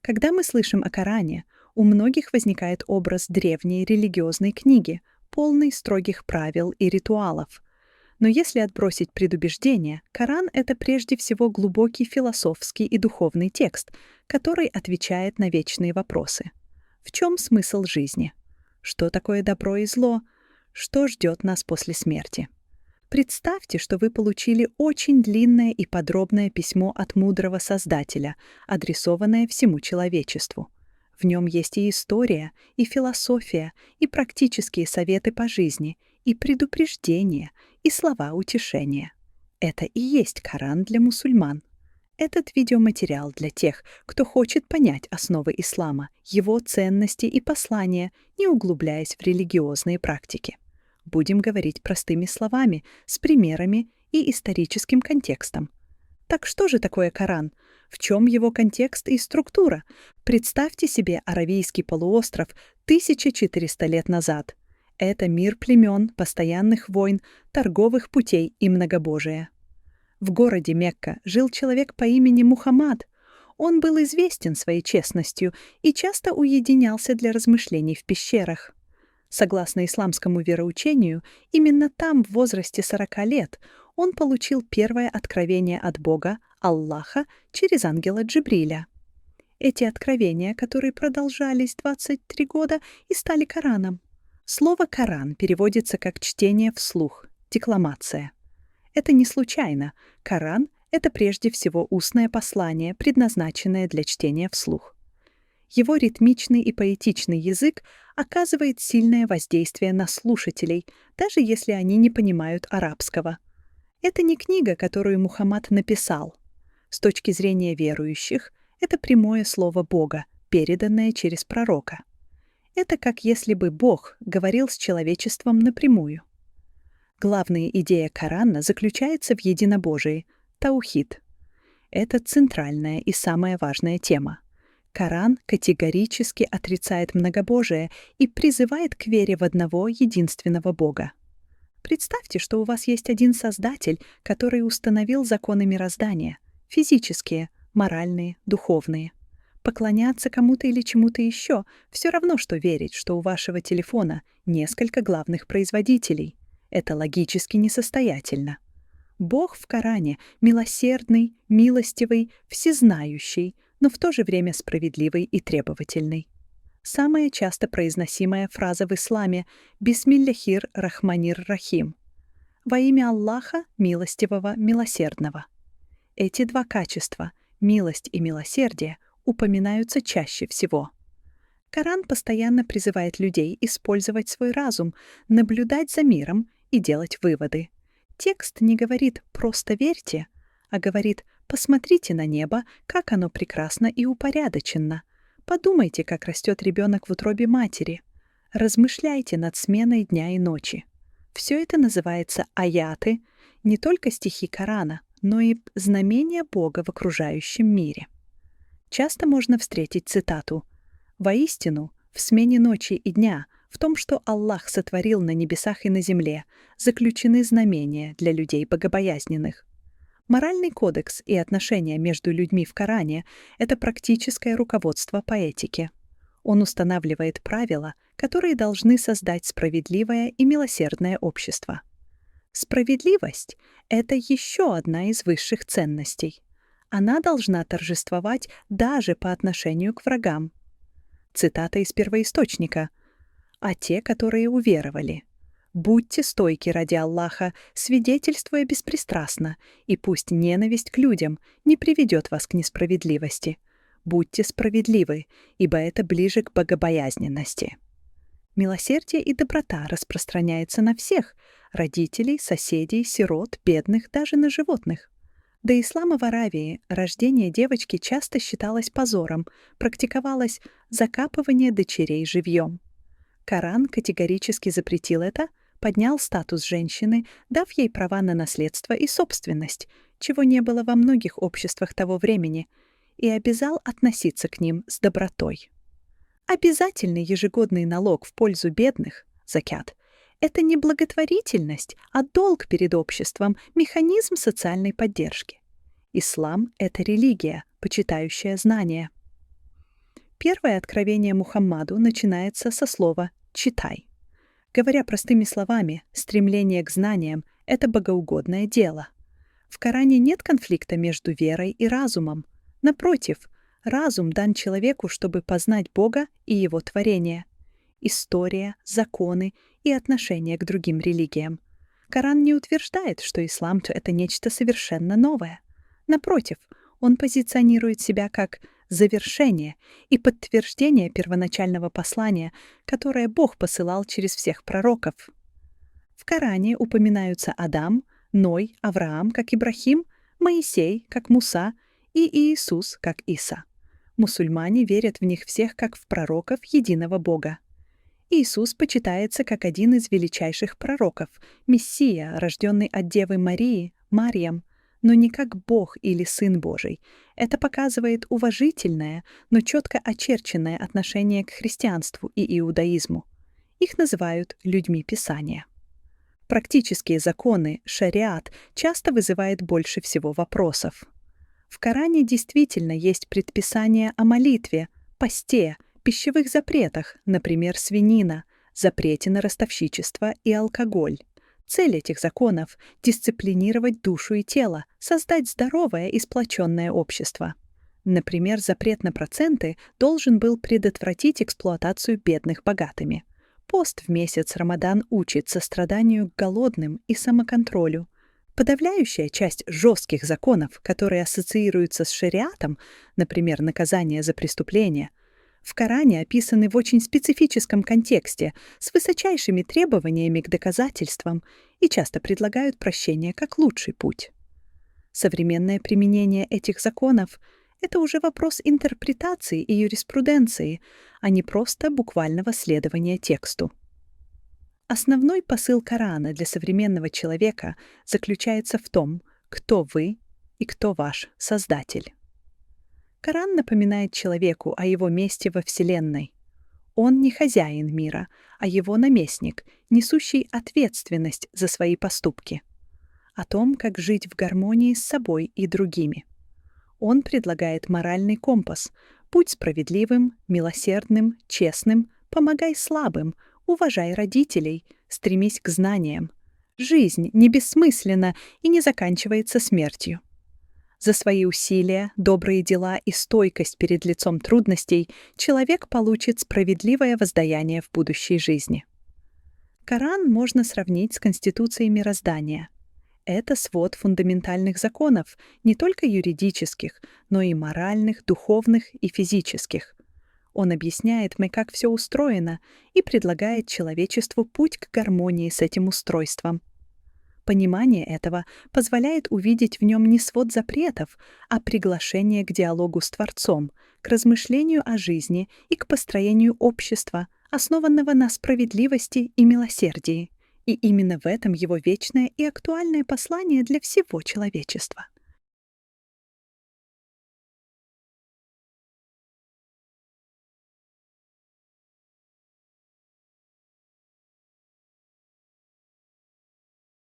Когда мы слышим о Коране, у многих возникает образ древней религиозной книги, полной строгих правил и ритуалов. Но если отбросить предубеждения, Коран — это прежде всего глубокий философский и духовный текст, который отвечает на вечные вопросы. В чем смысл жизни? Что такое добро и зло? Что ждет нас после смерти? Представьте, что вы получили очень длинное и подробное письмо от мудрого Создателя, адресованное всему человечеству. В нем есть и история, и философия, и практические советы по жизни, и предупреждения, и слова утешения. Это и есть Коран для мусульман. Этот видеоматериал для тех, кто хочет понять основы ислама, его ценности и послания, не углубляясь в религиозные практики. Будем говорить простыми словами, с примерами и историческим контекстом. Так что же такое Коран? В чем его контекст и структура? Представьте себе Аравийский полуостров 1400 лет назад. Это мир племен, постоянных войн, торговых путей и многобожия. В городе Мекка жил человек по имени Мухаммад. Он был известен своей честностью и часто уединялся для размышлений в пещерах. Согласно исламскому вероучению, именно там в возрасте 40 лет он получил первое откровение от Бога, Аллаха, через ангела Джибриля. Эти откровения, которые продолжались 23 года, и стали Кораном. Слово «Коран» переводится как «чтение вслух», «декламация». Это не случайно. Коран — это прежде всего устное послание, предназначенное для чтения вслух. Его ритмичный и поэтичный язык оказывает сильное воздействие на слушателей, даже если они не понимают арабского. Это не книга, которую Мухаммад написал. С точки зрения верующих, это прямое слово Бога, переданное через пророка. Это как если бы Бог говорил с человечеством напрямую. Главная идея Корана заключается в единобожии — таухид. Это центральная и самая важная тема. Коран категорически отрицает многобожие и призывает к вере в одного единственного Бога. Представьте, что у вас есть один Создатель, который установил законы мироздания — физические, моральные, духовные. Поклоняться кому-то или чему-то еще — все равно, что верить, что у вашего телефона несколько главных производителей. Это логически несостоятельно. Бог в Коране милосердный, милостивый, всезнающий, но в то же время справедливый и требовательный. Самая часто произносимая фраза в исламе «Бисмилляхир рахманир рахим» — «Во имя Аллаха, милостивого, милосердного». Эти два качества, милость и милосердие, упоминаются чаще всего. Коран постоянно призывает людей использовать свой разум, наблюдать за миром и делать выводы. Текст не говорит «просто верьте», а говорит «посмотрите на небо, как оно прекрасно и упорядоченно». Подумайте, как растет ребенок в утробе матери. Размышляйте над сменой дня и ночи. Все это называется аяты, не только стихи Корана, но и знамения Бога в окружающем мире. Часто можно встретить цитату: «Воистину, в смене ночи и дня, в том, что Аллах сотворил на небесах и на земле, заключены знамения для людей богобоязненных». Моральный кодекс и отношения между людьми в Коране — это практическое руководство по этике. Он устанавливает правила, которые должны создать справедливое и милосердное общество. Справедливость — это еще одна из высших ценностей. Она должна торжествовать даже по отношению к врагам. Цитата из первоисточника. «А те, которые уверовали. Будьте стойки ради Аллаха, свидетельствуя беспристрастно, и пусть ненависть к людям не приведет вас к несправедливости. Будьте справедливы, ибо это ближе к богобоязненности». Милосердие и доброта распространяются на всех — родителей, соседей, сирот, бедных, даже на животных. До ислама в Аравии рождение девочки часто считалось позором, практиковалось закапывание дочерей живьем. Коран категорически запретил это, поднял статус женщины, дав ей права на наследство и собственность, чего не было во многих обществах того времени, и обязал относиться к ним с добротой. Обязательный ежегодный налог в пользу бедных, закят, это не благотворительность, а долг перед обществом, механизм социальной поддержки. Ислам — это религия, почитающая знания. Первое откровение Мухаммаду начинается со слова «читай». Говоря простыми словами, стремление к знаниям — это богоугодное дело. В Коране нет конфликта между верой и разумом. Напротив, разум дан человеку, чтобы познать Бога и Его творение. История, законы и отношение к другим религиям. Коран не утверждает, что ислам — это нечто совершенно новое. Напротив, он позиционирует себя как завершение и подтверждение первоначального послания, которое Бог посылал через всех пророков. В Коране упоминаются Адам, Ной, Авраам, как Ибрахим, Моисей, как Муса, и Иисус, как Иса. Мусульмане верят в них всех как в пророков единого Бога. Иисус почитается как один из величайших пророков, Мессия, рожденный от Девы Марии, Марьям, но не как Бог или Сын Божий. Это показывает уважительное, но четко очерченное отношение к христианству и иудаизму. Их называют людьми Писания. Практические законы, шариат, часто вызывает больше всего вопросов. В Коране действительно есть предписания о молитве, посте, пищевых запретах, например, свинина, запрете на ростовщичество и алкоголь. Цель этих законов — дисциплинировать душу и тело, создать здоровое и сплоченное общество. Например, запрет на проценты должен был предотвратить эксплуатацию бедных богатыми. Пост в месяц Рамадан учит состраданию к голодным и самоконтролю. Подавляющая часть жестких законов, которые ассоциируются с шариатом, например, наказание за преступление, в Коране описаны в очень специфическом контексте, с высочайшими требованиями к доказательствам и часто предлагают прощение как лучший путь. Современное применение этих законов — это уже вопрос интерпретации и юриспруденции, а не просто буквального следования тексту. Основной посыл Корана для современного человека заключается в том, кто вы и кто ваш Создатель. Коран напоминает человеку о его месте во Вселенной. Он не хозяин мира, а его наместник, несущий ответственность за свои поступки. О том, как жить в гармонии с собой и другими. Он предлагает моральный компас. Будь справедливым, милосердным, честным, помогай слабым, уважай родителей, стремись к знаниям. Жизнь не бессмысленна и не заканчивается смертью. За свои усилия, добрые дела и стойкость перед лицом трудностей человек получит справедливое воздаяние в будущей жизни. Коран можно сравнить с Конституцией мироздания. Это свод фундаментальных законов, не только юридических, но и моральных, духовных и физических. Он объясняет, как все устроено, и предлагает человечеству путь к гармонии с этим устройством. Понимание этого позволяет увидеть в нем не свод запретов, а приглашение к диалогу с Творцом, к размышлению о жизни и к построению общества, основанного на справедливости и милосердии. И именно в этом его вечное и актуальное послание для всего человечества.